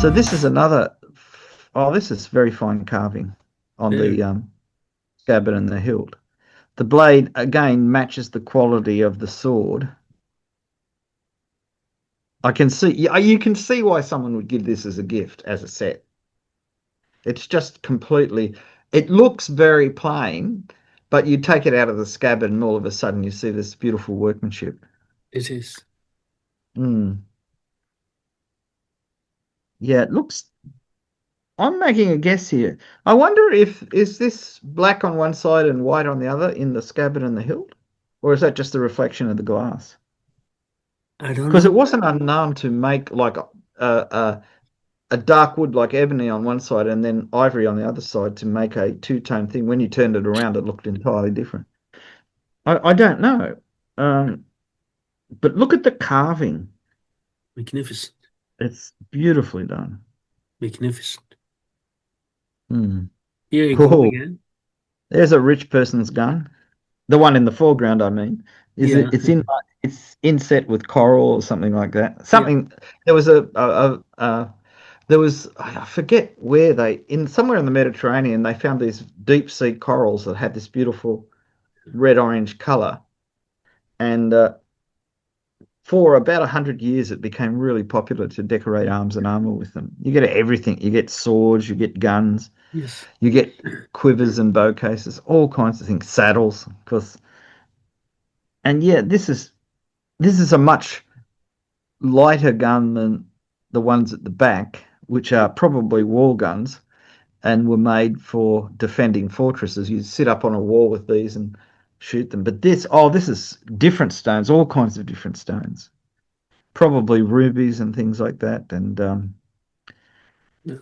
So this is another. Oh, this is very fine carving on Yeah. the scabbard and the hilt. The blade again matches the quality of the sword. I can see. Yeah, you can see why someone would give this as a gift, as a set. It's just completely. It looks very plain, but you take it out of the scabbard, and all of a sudden you see this beautiful workmanship. It is. Mm. Yeah, it looks. I'm making a guess here. I wonder if is this black on one side and white on the other in the scabbard and the hilt, or is that just the reflection of the glass? I don't Because it know. wasn't unknown to make like a dark wood like ebony on one side and then ivory on the other side to make a two-tone thing. When you turned it around, it looked entirely different. I don't know, um, but look at the carving. Magnificent. It's beautifully done. Magnificent. Hmm. Here you go Oh, again. there's a rich person's gun. The one in the foreground, I mean, is Yeah. it? It's inset with coral or something like that. Yeah. Something. There was there was I forget where they in somewhere in the Mediterranean they found these deep sea corals that had this beautiful red orange color, and for about 100 years it became really popular to decorate arms and armor with them. You get everything. You get swords. You get guns. Yes. You get quivers and bow cases. All kinds of things. Saddles, of course. And yeah, this is a much lighter gun than the ones at the back, which are probably wall guns and were made for defending fortresses. You sit up on a wall with these and shoot them. But this is different stones, all kinds of different stones, probably rubies and things like that, Yeah.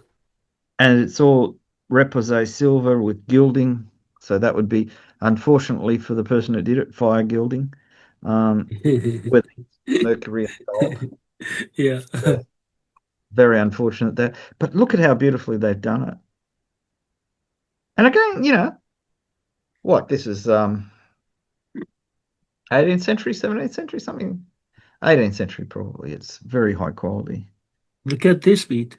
and it's all repoussé silver with gilding. So that would be, unfortunately for the person who did it, fire gilding, with mercury and gold. Yeah. So very unfortunate there. But look at how beautifully they've done it. And again, what this is 18th century, 17th century, something 18th century probably. It's very high quality. Look at this beat.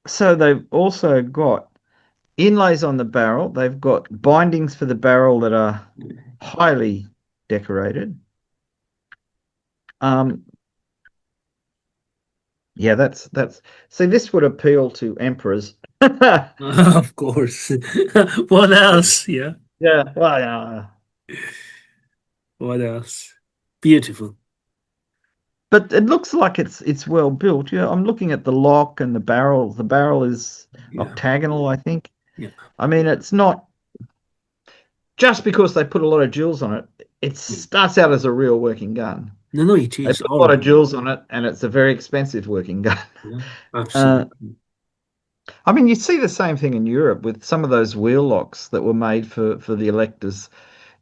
So they've also got inlays on the barrel. They've got bindings for the barrel that are highly decorated. Um, yeah, that's see this would appeal to emperors. Of course. What else? Yeah. Yeah, well, yeah. What else? Beautiful. But it looks like it's well built. Yeah, I'm looking at the lock and the barrel. The barrel is Yeah. octagonal, I think. Yeah. I mean, it's not just because they put a lot of jewels on it. It starts out as a real working gun. No, it They is put a all lot of right. jewels on it, and it's a very expensive working gun. Yeah. Uh, Absolutely. I mean, you see the same thing in Europe with some of those wheel locks that were made for the electors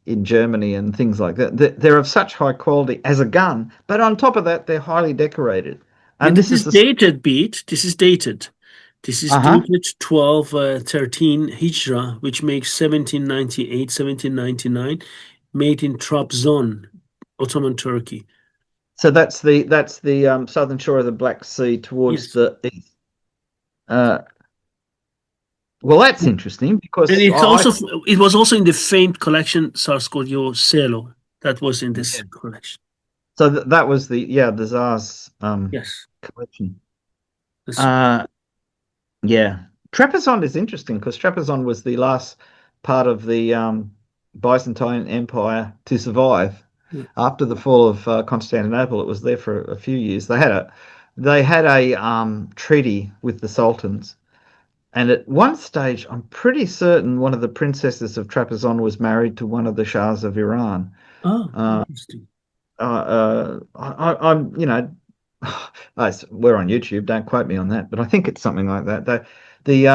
in Germany and things like that. They're of such high quality as a gun, but on top of that, they're highly decorated. Yeah, And this this is is the dated beat. This is dated. This is uh-huh. dated 1213 Hijra, which makes 1798, 1799, made in Trabzon, Ottoman Turkey. So that's the southern shore of the Black Sea towards Yes. the east. Uh, well, that's interesting And because it's also it was also in the famed collection Sarskodio Selo that was in this yeah. collection. So that was the Tsar's Yes. collection. That's, Uh, yeah, Trapezoid is interesting because Trapezoid was the last part of the Byzantine Empire to survive. Yeah. After the fall of Constantinople, it was there for a few years. They had a treaty with the sultans, and at one stage, I'm pretty certain one of the princesses of Trapezoin was married to one of the Shahs of Iran. Oh, Uh, interesting. I'm, we're on YouTube. Don't quote me on that, but I think it's something like that. The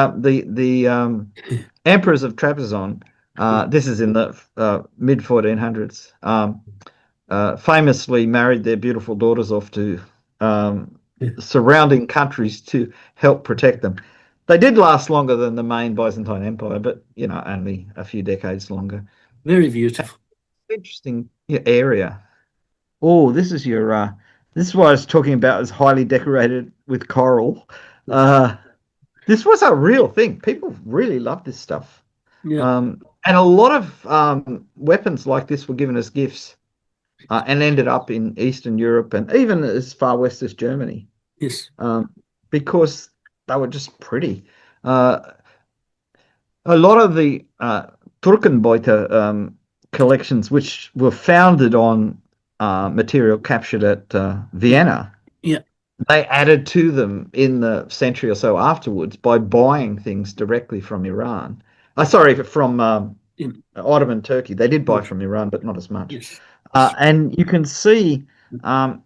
emperors of Trapezoin. Yeah. This is in the mid 1400s. Famously married their beautiful daughters off to um, Yeah. surrounding countries to help protect them. They did last longer than the main Byzantine Empire, but only a few decades longer. Very beautiful. Interesting, yeah, area. Oh, this is what I was talking about as highly decorated with coral. Uh, this was a real thing. People really love this stuff. Yeah. And a lot of weapons like this were given as gifts and ended up in Eastern Europe and even as far west as Germany Yes. um, because they were just pretty. Uh, a lot of the Turkenbeute collections, which were founded on material captured at Vienna, Yeah. they added to them in the century or so afterwards by buying things directly from Iran. Sorry, from Yeah. Ottoman Turkey. They did buy Yes. from Iran, but not as much. Yes. And you can see um,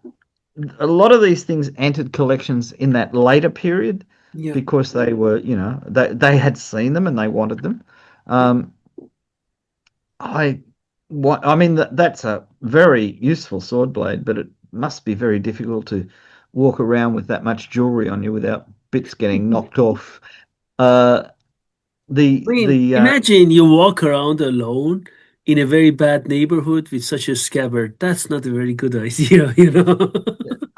a lot of these things entered collections in that later period Yeah. because they were, they had seen them and they wanted them. Yeah. Um, I mean, that's a very useful sword blade, but it must be very difficult to walk around with that much jewelry on you without bits getting knocked off. Uh, I the mean, the imagine you walk around alone in a very bad neighborhood with such a scabbard. That's not a very good idea, you know?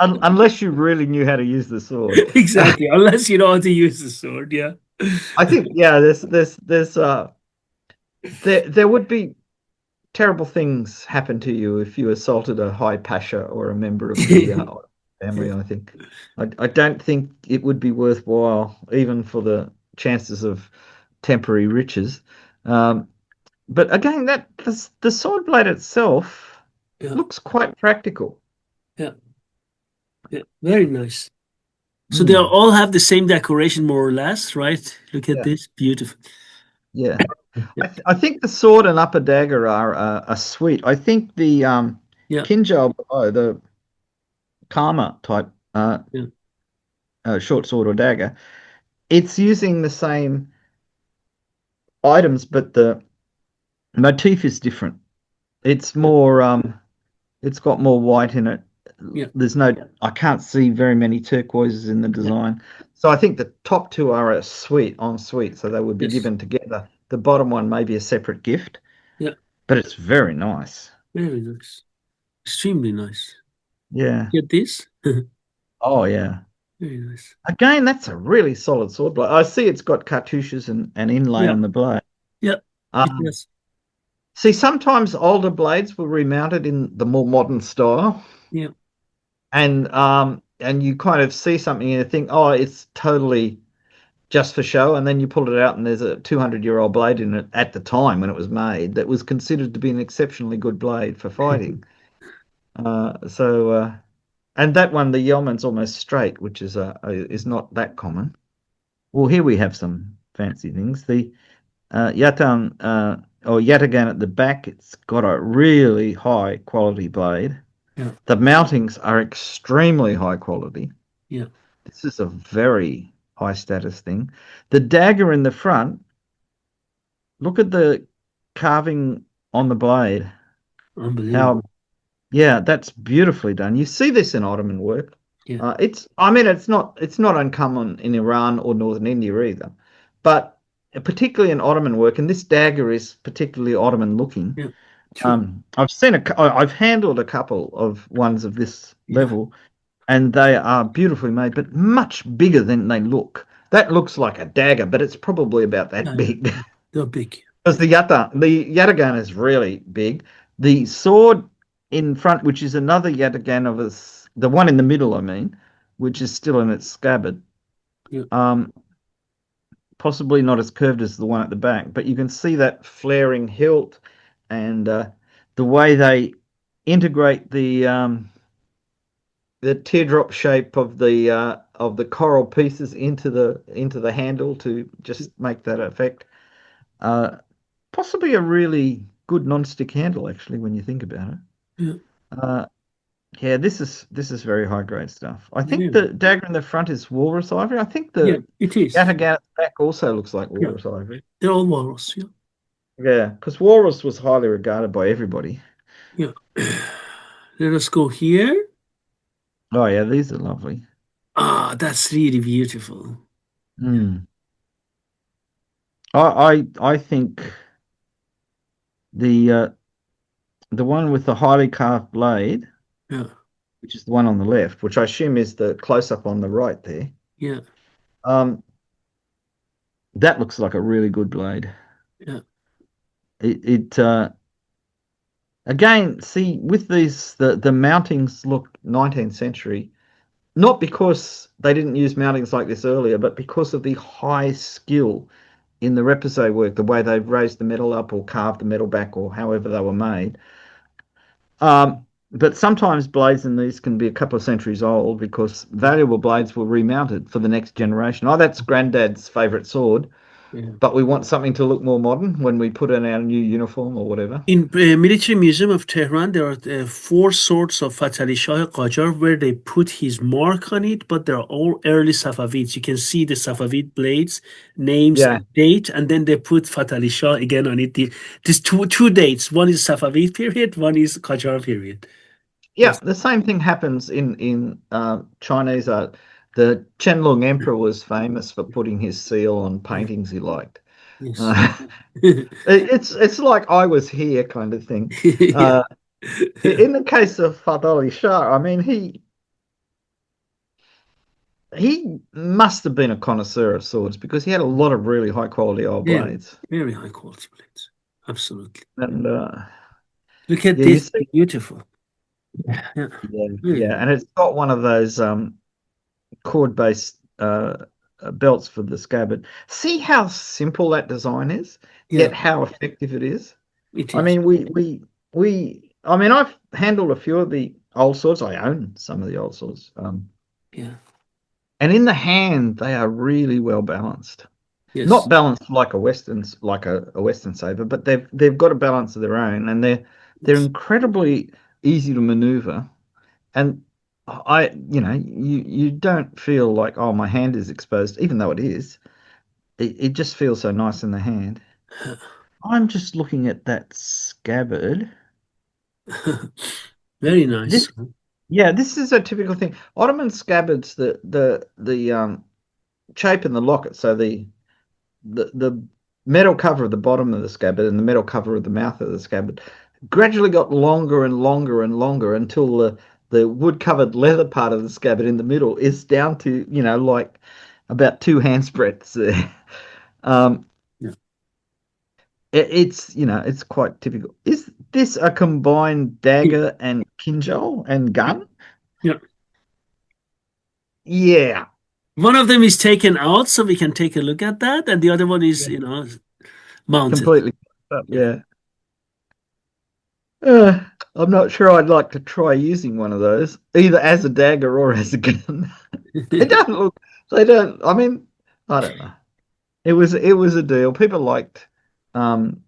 Unless you really knew how to use the sword. Exactly. Unless you know how to use the sword. Yeah. I think, yeah, there would be terrible things happen to you if you assaulted a high pasha or a member of the family. I think I don't think it would be worthwhile, even for the chances of temporary riches. Um, but again, the sword blade itself Yeah. looks quite practical. Yeah. Yeah. Very nice. So they Hmm. all have the same decoration, more or less, right? Look at Yeah, this. Beautiful. yeah. Yeah. I think the sword and upper dagger are a suite. I think the Yeah. Kinjal below, the Karma type Yeah. short sword or dagger, it's using the same items, but the motif is different. It's Yeah. more it's got more white in it. Yeah. There's no I can't see very many turquoises in the Yeah. design. So I think the top two are a suite en suite, so they would be Yes. given together. The bottom one may be a separate gift, Yeah. but it's very nice. Very nice. Extremely nice. Yeah. Get this? Oh yeah. Very nice. Again, that's a really solid sword blade. I see it's got cartouches and inlay Yeah. on the blade. Yeah. It Um, does. See, sometimes older blades were remounted in the more modern style, Yeah. and you kind of see something and you think, oh, it's totally just for show, and then you pull it out and there's a 200-year-old blade in it at the time when it was made that was considered to be an exceptionally good blade for fighting. And that one, the yeoman's almost straight, which is not that common. Well, here we have some fancy things. The Yatan or Yataghan at the back, it's got a really high quality blade. Yeah. The mountings are extremely high quality. Yeah. This is a very high status thing. The dagger in the front, look at the carving on the blade. Unbelievable. How, yeah, that's beautifully done. You see this in Ottoman work. Yeah. I mean, it's not uncommon in Iran or Northern India either, but particularly in Ottoman work, and this dagger is particularly Ottoman looking. Yeah. True. I've handled a couple of ones of this Yeah. level, and they are beautifully made, but much bigger than they look. That looks like a dagger, but it's probably about Yeah. that Yeah. big. They're big. Because the yataghan is really big. The sword in front, which is another yataghan of us, the one in the middle, I mean, which is still in its scabbard, Yeah. um, possibly not as curved as the one at the back, but you can see that flaring hilt and the way they integrate the teardrop shape of the coral pieces into the handle to just make that effect. Uh, Possibly a really good non-stick handle, actually, when you think about it. Yeah, Uh, yeah, this is very high grade stuff. I think really. the dagger in the front is walrus ivory. I think Yeah, the it is. Yatagata back also looks like Yeah, walrus ivory. they're all walrus. Yeah, Yeah, because walrus was highly regarded by everybody. yeah. Let us go here. Oh yeah, these are lovely. Ah, that's really beautiful. Yeah, Mm. I think the uh, the one with the highly carved blade, yeah, which is the one on the left, which I assume is the close up on the right there. yeah, Um, that looks like a really good blade. yeah, It again, see with these the mountings look 19th century, not because they didn't use mountings like this earlier, but because of the high skill in the repoussé work, the way they've raised the metal up or carved the metal back or however they were made. But sometimes blades in these can be a couple of centuries old because valuable blades were remounted for the next generation. Oh, that's granddad's favourite sword, yeah. but we want something to look more modern when we put in our new uniform or whatever. In Military Museum of Tehran, there are four sorts of Fatali Shah Qajar where they put his mark on it, but they're all early Safavids. You can see the Safavid blades, names, Yeah, and date, and then they put Fatali Shah again on it. There's two dates. One is Safavid period, one is Qajar period. yeah. Yes, The same thing happens in Chinese art. The Qianlong Emperor was famous for putting his seal on yes, paintings he liked. yes. Uh, it's like I was here kind of thing. Yeah, Uh, in the case of Fadali Shah, I mean he must have been a connoisseur of swords because he had a lot of really high quality old very, blades. very high quality blades. Absolutely. And Look at yeah, you this, see, beautiful. Yeah, yeah, really. yeah, and it's got one of those cord based belts for the scabbard. See how simple that design is, Yeah, yet how effective it is. it I is. mean, we. I mean, I've handled a few of the old swords. I own some of the old swords. Yeah. And in the hand, they are really well balanced. Yes. Not balanced like a Western saber, but they've got a balance of their own, and they're Yes. incredibly easy to maneuver. And you don't feel like, oh, my hand is exposed, even though it is. It just feels so nice in the hand. I'm just looking at that scabbard. Very nice. This, yeah, this is a typical thing. Ottoman scabbards, the shape in the locket, so the metal cover of the bottom of the scabbard and the metal cover of the mouth of the scabbard gradually got longer and longer and longer until the wood covered leather part of the scabbard in the middle is down to, like about two hands breadths there. Um, Yeah. it's quite typical. Is this a combined dagger and kinjal and gun? Yeah. Yeah, One of them is taken out, so we can take a look at that, and the other one is, yeah, mounted. completely. Yeah. Yeah. Uh, I'm not sure I'd like to try using one of those, either as a dagger or as a gun. They don't look, they don't, I mean, I don't know. It was a deal. People liked um,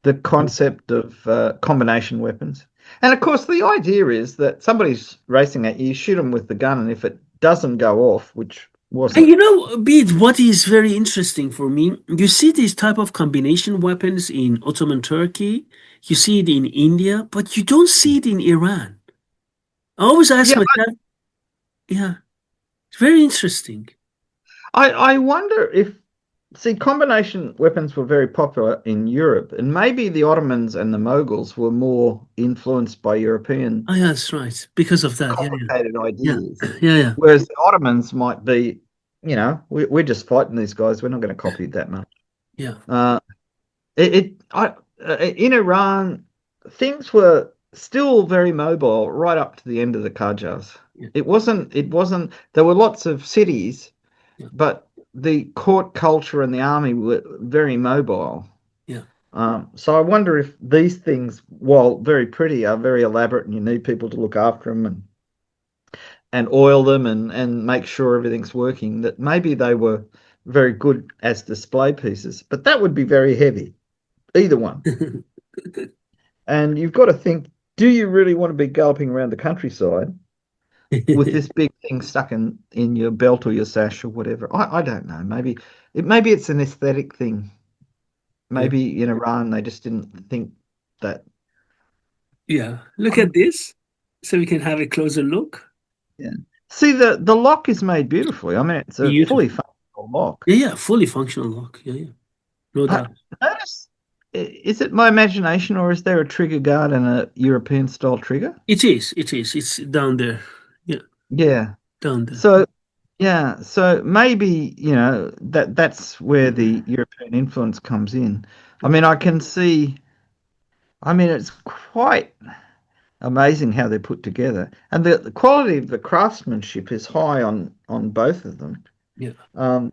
the concept of combination weapons. And of course, the idea is that somebody's racing at you, shoot them with the gun, and if it doesn't go off, which And wasn't, you know, Bede, what is very interesting for me, you see these type of combination weapons in Ottoman Turkey, you see it in India, but you don't see it in Iran. I always ask yeah, myself, yeah, it's very interesting. I wonder if see, combination weapons were very popular in Europe, and maybe the Ottomans and the Mughals were more influenced by European Oh, yeah, that's right. Because of that. Yeah, complicated yeah, ideas, yeah, yeah, whereas the Ottomans might be, we're just fighting these guys. We're not going to copy it that much. yeah, Uh, in Iran, things were still very mobile right up to the end of the Qajars. yeah, It wasn't. There were lots of cities, yeah, but the court culture and the army were very mobile. yeah. So I wonder if these things, while very pretty, are very elaborate, and you need people to look after them and oil them and make sure everything's working, that maybe they were very good as display pieces. But that would be very heavy, either one. And you've got to think, do you really want to be galloping around the countryside with this big thing stuck in your belt or your sash or whatever? I don't know. Maybe it's an aesthetic thing. Yeah. Maybe in Iran they just didn't think that. Yeah. Look Um, at this, so we can have a closer look. yeah. See, the lock is made beautifully. I mean, it's a fully Beautiful. functional lock. Yeah, yeah, fully functional lock. Yeah, yeah, no I doubt. notice, is it my imagination or is there a trigger guard and a European style trigger? It is. It is. It's down there. Yeah, Yeah. down there. So yeah, so maybe, that's where the European influence comes in. I mean, I can see, I mean, it's quite amazing how they're put together. And the quality of the craftsmanship is high on both of them. Yeah. Um,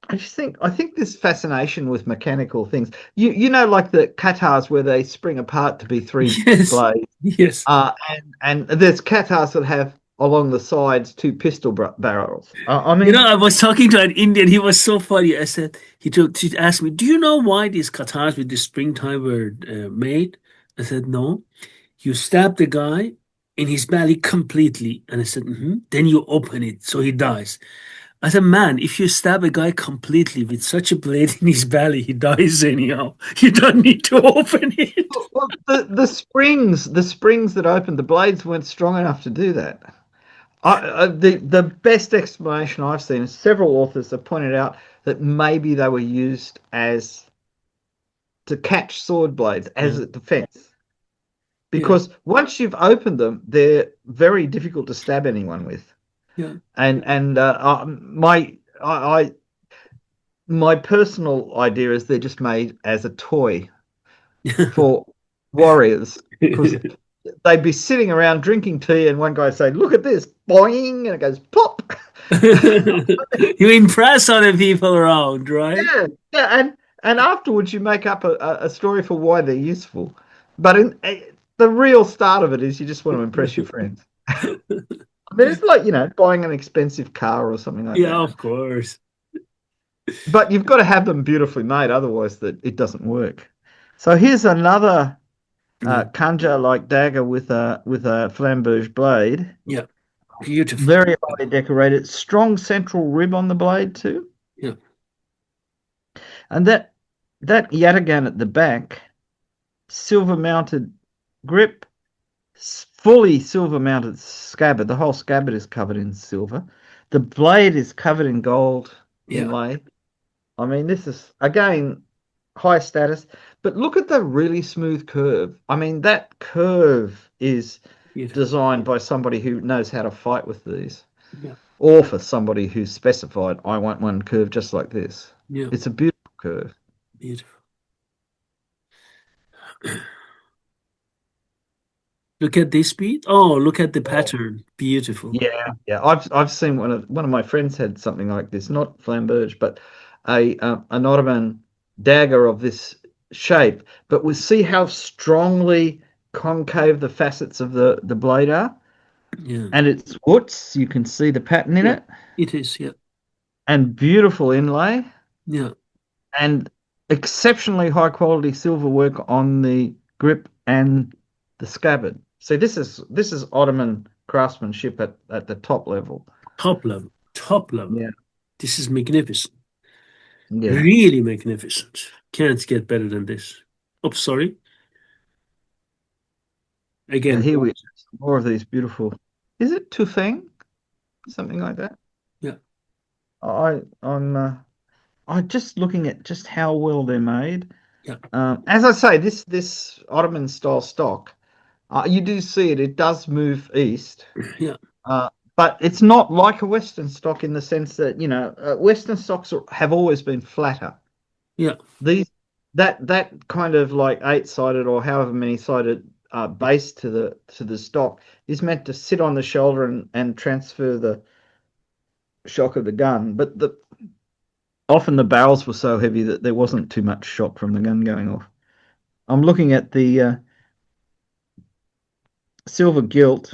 I think this fascination with mechanical things, like the Qatars where they spring apart to be three Yes. blades. Yes. And there's Qatars that have along the sides two pistol barrels. I You know, mean, I was talking to an Indian. He was so funny. I said, he asked me, "Do you know why these Qatars with the springtime were made?" I said, "No. You stab the guy in his belly completely." And I said, Then you open it so he dies. I said, "Man, if you stab a guy completely with such a blade in his belly, he dies anyhow. You don't need to open it." well, the springs that opened the blades weren't strong enough to do that. The best explanation I've seen is several authors have pointed out that maybe they were used as to catch sword blades Yeah. as a defense. Yeah. Because once you've opened them, they're very difficult to stab anyone with. Yeah. My personal idea is they're just made as a toy Yeah. for warriors because they'd be sitting around drinking tea, and one guy would say, "Look at this, boing," and it goes pop. You impress other people around, right? Yeah, yeah, and afterwards you make up a story for why they're useful. But the real start of it is you just want to impress your friends. I mean, it's like, buying an expensive car or something like Yeah, that. of course. But you've got to have them beautifully made, otherwise that it doesn't work. So here's another Yeah. Kanja-like dagger with a flamberge blade. Yeah. Beautiful. Very highly decorated, strong central rib on the blade too. Yeah. And that yataghan at the back, silver mounted grip, fully silver mounted scabbard. The whole scabbard is covered in silver. The blade is covered in gold Yeah. inlay. I mean, this is again high status, but look at the really smooth curve. I mean, that curve is Beautiful. designed by somebody who knows how to fight with these, Yeah. or for somebody who's specified, I want one curve just like this. Yeah. It's a beautiful curve. Beautiful. Look at this bead. Oh, look at the pattern. Beautiful. Yeah, yeah. I've seen one of my friends had something like this, not flamberge, but an Ottoman dagger of this shape. But we see how strongly concave the facets of the blade are, Yeah. and it's woods. You can see the pattern in Yeah. it, It is. Yeah. and beautiful inlay, Yeah. and exceptionally high quality silver work on the grip and the scabbard. See, this is Ottoman craftsmanship at the top level. Top level. Top level. Yeah, This is magnificent. yeah. Really magnificent. Can't get better than this. Oh, sorry. And Again. here we more of these beautiful. Is it tufeng? Something like that. Yeah. I'm just looking at just how well they're made. Yeah. As I say, this Ottoman style stock, you do see it. It does move east, Yeah. uh, but it's not like a Western stock in the sense that Western stocks have always been flatter. Yeah. These that kind of like eight-sided or however many-sided base to the stock is meant to sit on the shoulder and transfer the shock of the gun. But often the barrels were so heavy that there wasn't too much shot from the gun going off. I'm looking at the silver gilt.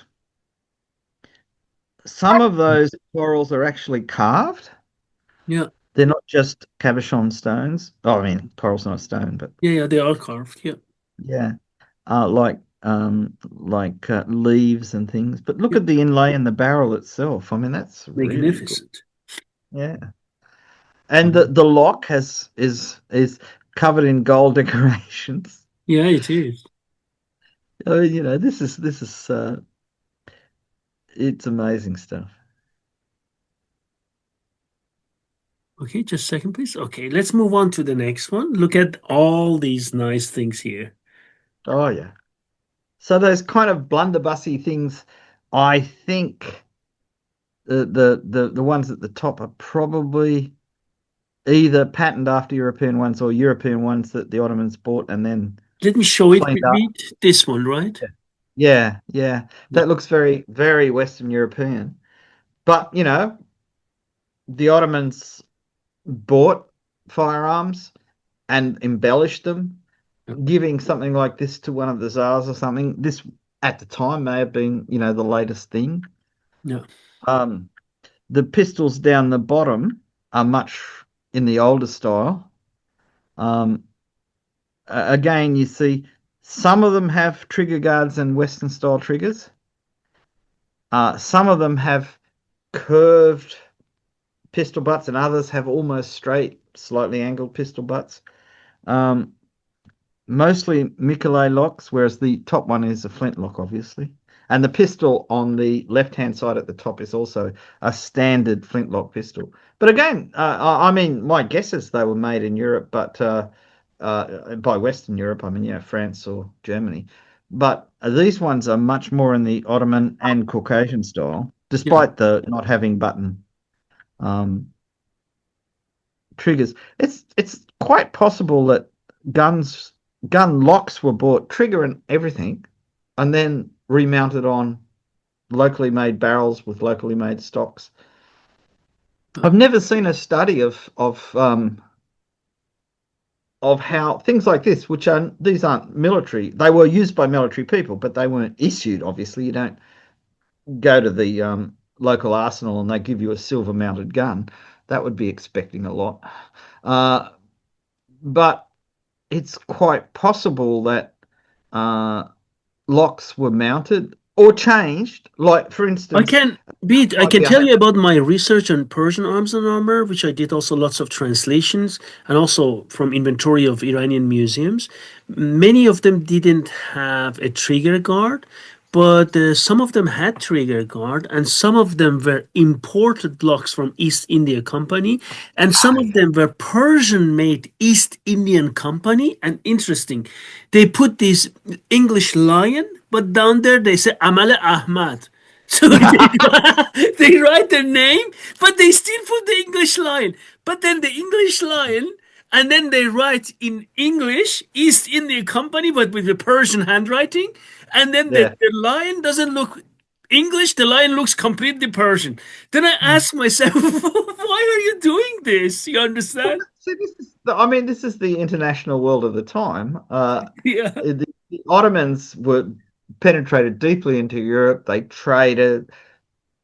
Some of those corals are actually carved. Yeah, They're not just cabochon stones. Oh, I mean, coral's not a stone, but yeah, yeah, they are carved. Yeah, yeah, like leaves and things. But look yeah, at the inlay in the barrel itself. I mean, that's really good. magnificent. Yeah, and Wow. the lock is covered in gold decorations. Yeah, it is. This is it's amazing stuff. Okay, just a second, please. Okay, let's move on to the next one. Look at all these nice things here. Oh yeah. So those kind of blunderbussy things, I think the ones at the top are probably either patterned after European ones or European ones that the Ottomans bought and then Let me show it. cleaned up. Read this one, right? Yeah, yeah, yeah. Yeah, That looks very, very Western European. But the Ottomans bought firearms and embellished them, yeah, giving something like this to one of the czars or something. This at the time may have been, the latest thing. yeah. Um, the pistols down the bottom are much in the older style. Um, Again, you see some of them have trigger guards and Western style triggers. Some of them have curved pistol butts, and others have almost straight, slightly angled pistol butts. Um, Mostly Michelet locks, whereas the top one is a flintlock, obviously. And the pistol on the left-hand side at the top is also a standard flintlock pistol. But again, I mean, my guess is they were made in Europe, but by Western Europe, I mean, France or Germany. But these ones are much more in the Ottoman and Caucasian style, Yeah. despite the not having button um, triggers. It's quite possible that guns gun locks were bought, trigger and everything, and then remounted on locally made barrels with locally made stocks. I've never seen a study of how things like this, which are these aren't military. They were used by military people, but they weren't issued. Obviously, you don't go to the local arsenal and they give you a silver mounted gun. That would be expecting a lot. Uh, but it's quite possible that uh, locks were mounted or changed. Like, for I instance, can beat. I might can be a tell you about my research on Persian arms and armor, which I did also lots of translations and also from inventory of Iranian museums. Many of them didn't have a trigger guard, but some of them had trigger guard, and some of them were imported locks from East India Company, and some of yeah, them were Persian-made East Indian Company. And interesting, they put this English lion, but down there they say Amal Ahmad. So they write their name, but they still put the English line. But then the English line, and then they write in English, East India Company, but with the Persian handwriting. And then yeah. the line doesn't look English, the line looks completely Persian. Then I ask myself, why are you doing this? You Well, understand? see, I mean, this is the international world of the time. Yeah, The Ottomans were penetrated deeply into Europe. They traded.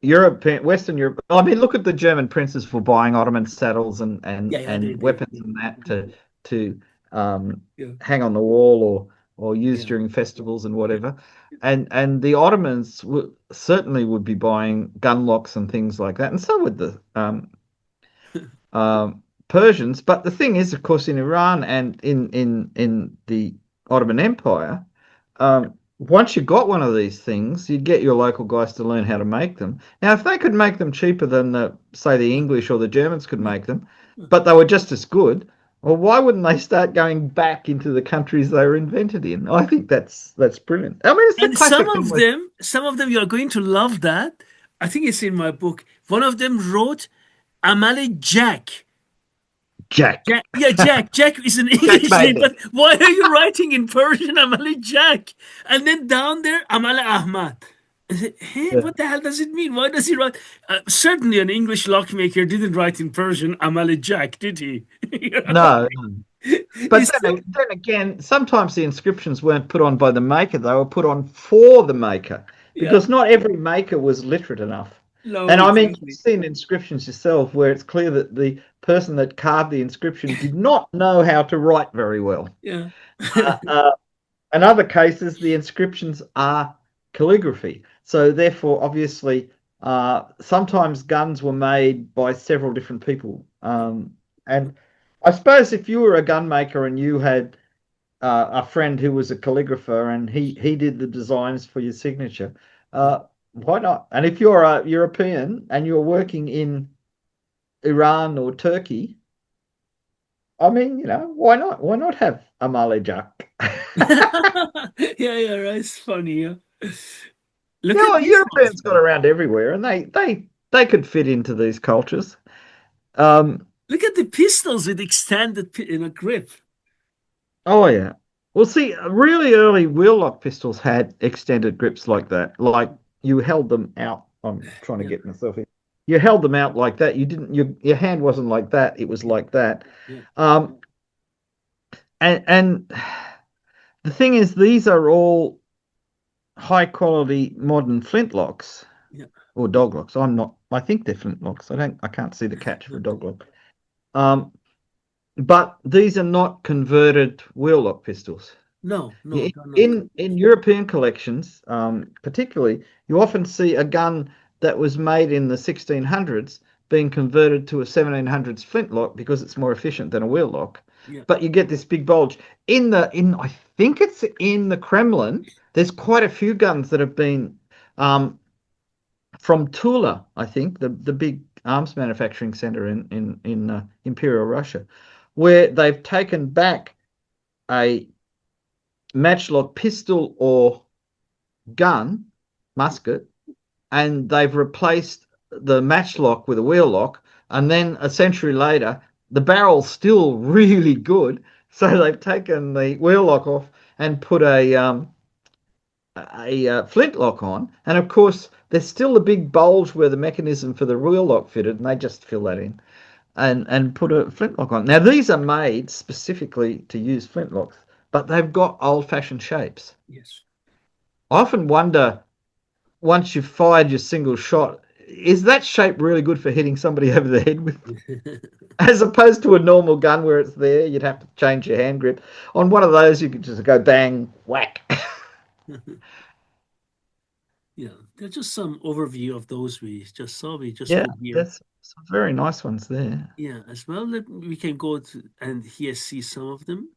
Western Europe. I mean, look at the German princes for buying Ottoman saddles and yeah, and yeah, and weapons and that to yeah, hang on the wall or use yeah, during festivals and whatever. And the Ottomans certainly would be buying gun locks and things like that, and so would the Persians. But the thing is, of course, in Iran and in the Ottoman Empire, once you got one of these things, you'd get your local guys to learn how to make them. Now, if they could make them cheaper than say the English or the Germans could yeah. make them, but they were just as good, well, why wouldn't they start going back into the countries they were invented in? I think that's brilliant. I mean, it's the And some classic thing of with them, some of them, you are going to love that. I think it's in my book. One of them wrote Amali Jack. Jack. Jack, yeah, Jack. Jack is an Jack English made name, them. but why are you writing in Persian Amali Jack? And then down there, Amali Ahmad. Hey, Yeah. what the hell does it mean? Why does he write? Certainly, an English lockmaker didn't write in Persian Amal Jack, did he? You know? No, no. But It's so, then again, sometimes the inscriptions weren't put on by the maker; they were put on for the maker, yeah, because not every maker was literate enough. no, And I mean, you've exactly. seen inscriptions yourself where it's clear that the person that carved the inscription did not know how to write very well. Yeah. Uh, uh, In other cases, the inscriptions are calligraphy. So, therefore, obviously, sometimes guns were made by several different people. And I suppose if you were a gun maker and you had a friend who was a calligrapher and he did the designs for your signature, Yeah. why not? And if you're a European and you're working in Iran or Turkey, I mean, why not? Why not have a Malejak? Yeah, yeah, right. It's funny. Yeah. Look Yeah, at well, this one as Europeans got well. around everywhere, and they could fit into these cultures. Um, Look at the pistols with extended grip. oh yeah. Well, see, really early wheel-lock pistols had extended grips like that. Like you held them out. I'm trying to Yeah, get myself in. You held them out like that. You didn't. Your hand wasn't like that. It was yeah, like that. yeah, Um, and the thing is, these are all high-quality modern flintlocks yeah. or doglocks. I'm not. I think they're flintlocks. I can't see the catch for a doglock. Um, But these are not converted wheel lock pistols. No, no, In they're not good. European collections, particularly, you often see a gun that was made in the 1600s being converted to a 1700s flintlock because it's more efficient than a wheel lock. Yeah, But you get this big bulge in I think it's in the Kremlin. There's quite a few guns that have been um, from Tula, I think, the big arms manufacturing center in Imperial Russia, where they've taken back a matchlock pistol or gun, musket, and they've replaced the matchlock with a wheel lock, and then a century later, the barrel's still really good, so they've taken the wheel lock off and put a flintlock on, and of course there's still a big bulge where the mechanism for the wheel lock fitted, and they just fill that in and put a flintlock on. Now these are made specifically to use flintlocks, but they've got old-fashioned shapes. yes. I often wonder, once you've fired your single shot, is that shape really good for hitting somebody over the head with? As opposed to a normal gun where it's there, you'd have to change your hand grip. On one of those, you could just go bang, whack. Yeah, there's just some overview of those we just saw. We just Yeah, put here. there's some very nice ones there. Yeah, as well. We can go to and here see some of them.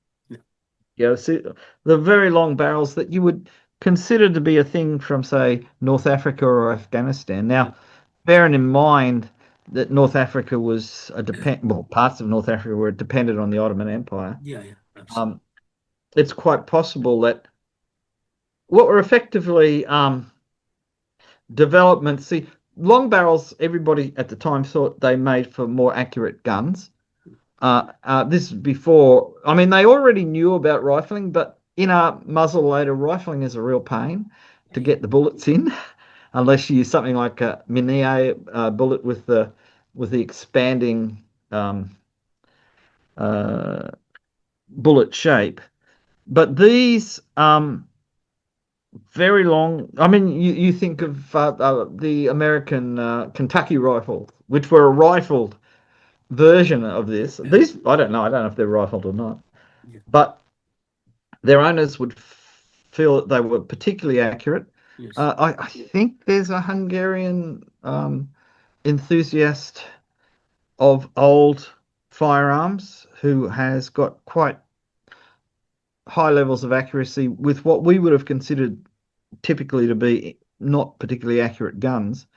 Yeah, See, the very long barrels that you would consider to be a thing from, say, North Africa or Afghanistan. yeah, Now, bearing in mind that North Africa was well, parts of North Africa were dependent on the Ottoman Empire. yeah, yeah, absolutely. Um, it's quite possible that what were effectively developments. See, long barrels, everybody at the time thought they made for more accurate guns. This is before, I mean, they already knew about rifling, but in a muzzle loader, rifling is a real pain to get the bullets in, unless you use something like a Minier bullet with the expanding uh, bullet shape. But these very long. I mean, you think of the American Kentucky rifles, which were a rifled version of this. These, I don't know. I don't know if they're rifled or not, Yeah, but their owners would feel that they were particularly accurate. yes, I think there's a Hungarian enthusiast of old firearms who has got quite high levels of accuracy with what we would have considered typically to be not particularly accurate guns.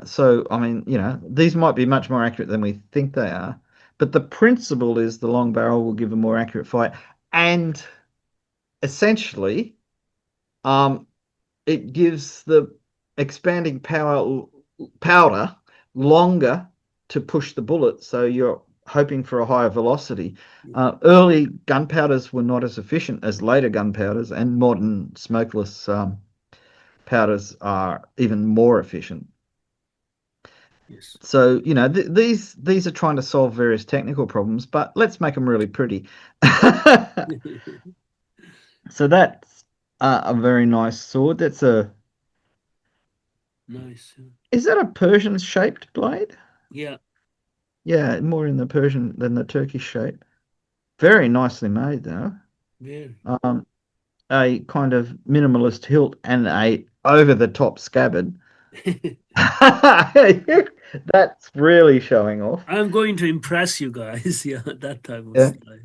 So, I mean, these might be much more accurate than we think they are, but the principle is the long barrel will give a more accurate fight. And essentially, um, it gives the expanding powder longer to push the bullet, so you're hoping for a higher velocity. yeah, Early gunpowders were not as efficient as later gunpowders and modern smokeless powders are even more efficient. Yes. So, these are trying to solve various technical problems, but let's make them really pretty. So that's a very nice sword. Nice. Is that a Persian shaped blade? Yeah, Yeah, more in the Persian than the Turkish shape. Very nicely made though. very. Um, a kind of minimalist hilt and a over the top scabbard. That's really showing off. I'm going to impress you guys. Yeah, that type of Yeah. style.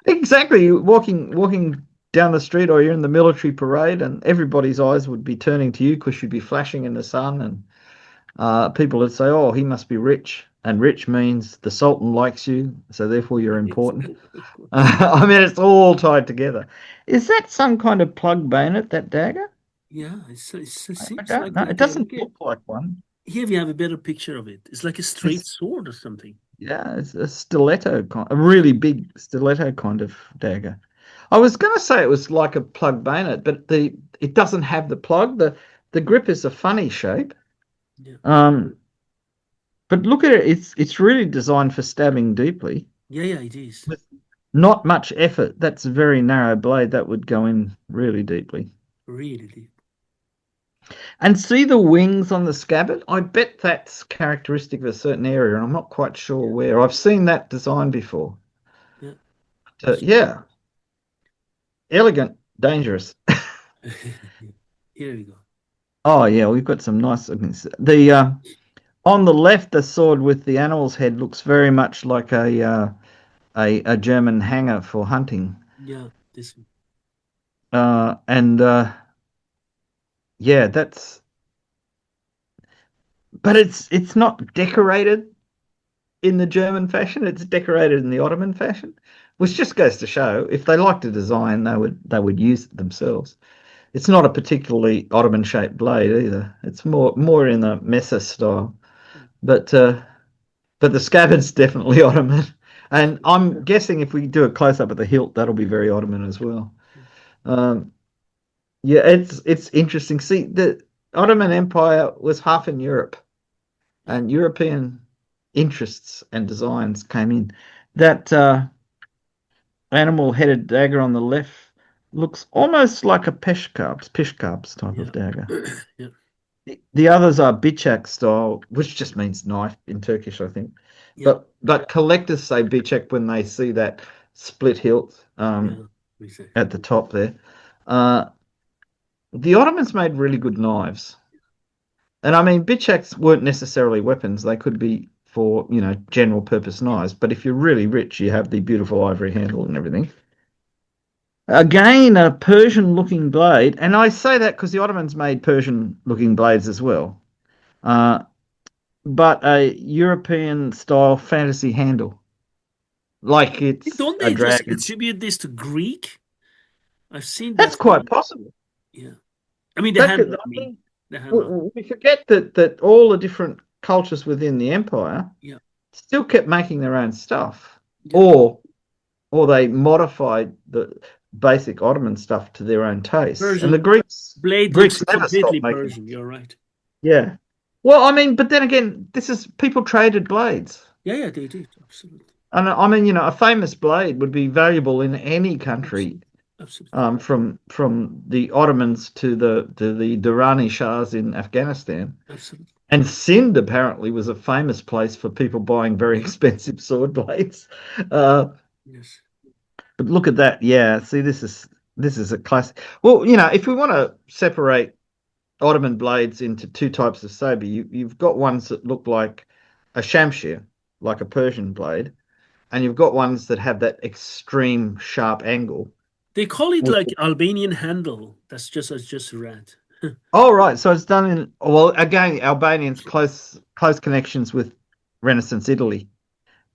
Exactly. You're walking down the street or you're in the military parade and everybody's eyes would be turning to you because you'd be flashing in the sun and people would say, "Oh, he must be rich." And rich means the Sultan likes you, so therefore you're Yes, important. of course. I mean, it's all tied together. Is that some kind of plug bayonet, that dagger? Yeah, it I seems don't like know. It a doesn't look at look like one. here we have a better picture of it. It's like a straight It's sword or something. Yeah, it's a stiletto kind, a really big stiletto kind of dagger. I was going to say it was like a plug bayonet, but the it doesn't have the plug. The grip is a funny shape. Yeah, Um, but look at it. It's really designed for stabbing deeply yeah, it is with not much effort. That's a very narrow blade that would go in really deeply. really deep. And see the wings on the scabbard? I bet that's characteristic of a certain area, and I'm not quite sure Yeah, where. I've seen that design before. yeah, Yeah, elegant, dangerous. yeah. Here we go. Oh yeah, we've got some nice looking. The On the left, the sword with the animal's head looks very much like a German hanger for hunting. Yeah, this one. And yeah, that's. But it's not decorated in the German fashion. It's decorated in the Ottoman fashion, which just goes to show if they liked a design, they would use it themselves. It's not a particularly Ottoman shaped blade either. It's more in the Mesa style, but. But the scabbard's definitely Ottoman. And I'm guessing if we do a close up of the hilt, that'll be very Ottoman as well. Um, yeah, it's interesting. See, the Ottoman Empire was half in Europe, Yeah, and European interests and designs came in. That animal-headed dagger on the left looks almost like a Peshkab's type of yeah, dagger. yeah, The others are Bıçak style, which just means knife in Turkish, I think. yeah, But collectors say Bıçak when they see that split hilt yeah. Exactly. at the top there. Uh, the Ottomans made really good knives, and I mean Bıçaks weren't necessarily weapons; they could be for general purpose knives. But if you're really rich, you have the beautiful ivory handle and everything. Again, a Persian looking blade, and I say that because the Ottomans made Persian looking blades as well. Uh, but a European style fantasy handle, like it's Don't a they just dragon. attribute this to Greek? I've seen That's that quite from, possible. yeah. I mean, the That could, handle, I I mean, mean, the handle. we forget that all the different cultures within the empire Yeah, still kept making their own stuff, yeah. or or they modified the basic Ottoman stuff to their own tastes. And the Persian blade looks Greeks never completely stopped making. Persian. You're right. Yeah. Well, I mean, but then again, this is people traded blades. Yeah, they did. Absolutely. And I mean, a famous blade would be valuable in any country, Absolutely. Absolutely. from the Ottomans to the Durrani Shahs in Afghanistan. Absolutely. And Sind apparently was a famous place for people buying very expensive sword blades. Uh, Yes. but look at that. Yeah, see, this is a classic. Well, if we want to separate Ottoman blades into two types of saber, you've got ones that look like a shamshir, like a Persian blade, and you've got ones that have that extreme sharp angle. They call it With, like Albanian handle. I just read. oh, right. So it's done in, well, again, Albanians close connections with Renaissance Italy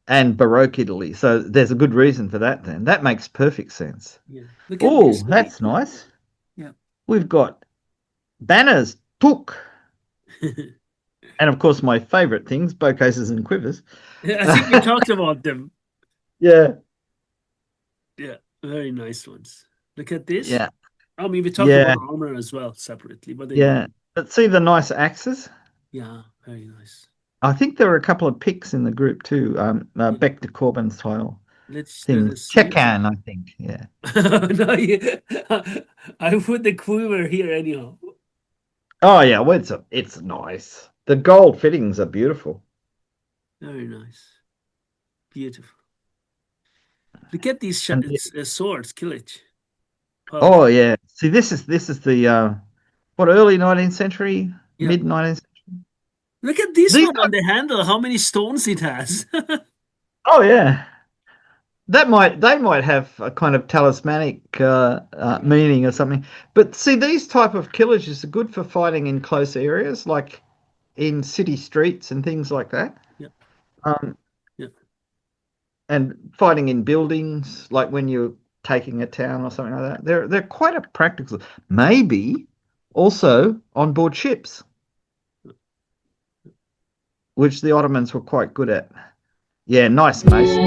and Baroque Italy. So there's a good reason for that then. That makes perfect sense. Yeah. Look at Oh, this way. that's nice. Yeah. We've got banners, took, and of course my favorite things, bow cases and quivers. I think we talked about them. Yeah, Yeah. Very nice ones. Look at this. yeah. I mean, we talk Yeah, about armor as well separately, but anyway. yeah. But see the nice axes? Yeah, very nice. I think there were a couple of picks in the group too. Yeah, Back to Corbyn's tile let things. us see. Checan, I think. Yeah. No, yeah. I put the quiver here anyhow. Oh yeah, well, it's nice. The gold fittings are beautiful. Very nice. Beautiful. Look at these And swords, Killage. Wow. oh yeah, see this is the what early 19th century, Yeah. mid 19th. Look at this These one are on the handle, how many stones it has. oh yeah, they might have a kind of talismanic meaning or something. But see, these type of killages are good for fighting in close areas, like in city streets and things like that. Yeah, Um, yeah. and fighting in buildings, like when you're taking a town or something like that. They're quite a practical. Maybe also on board ships, which the Ottomans were quite good at. Yeah, nice mason.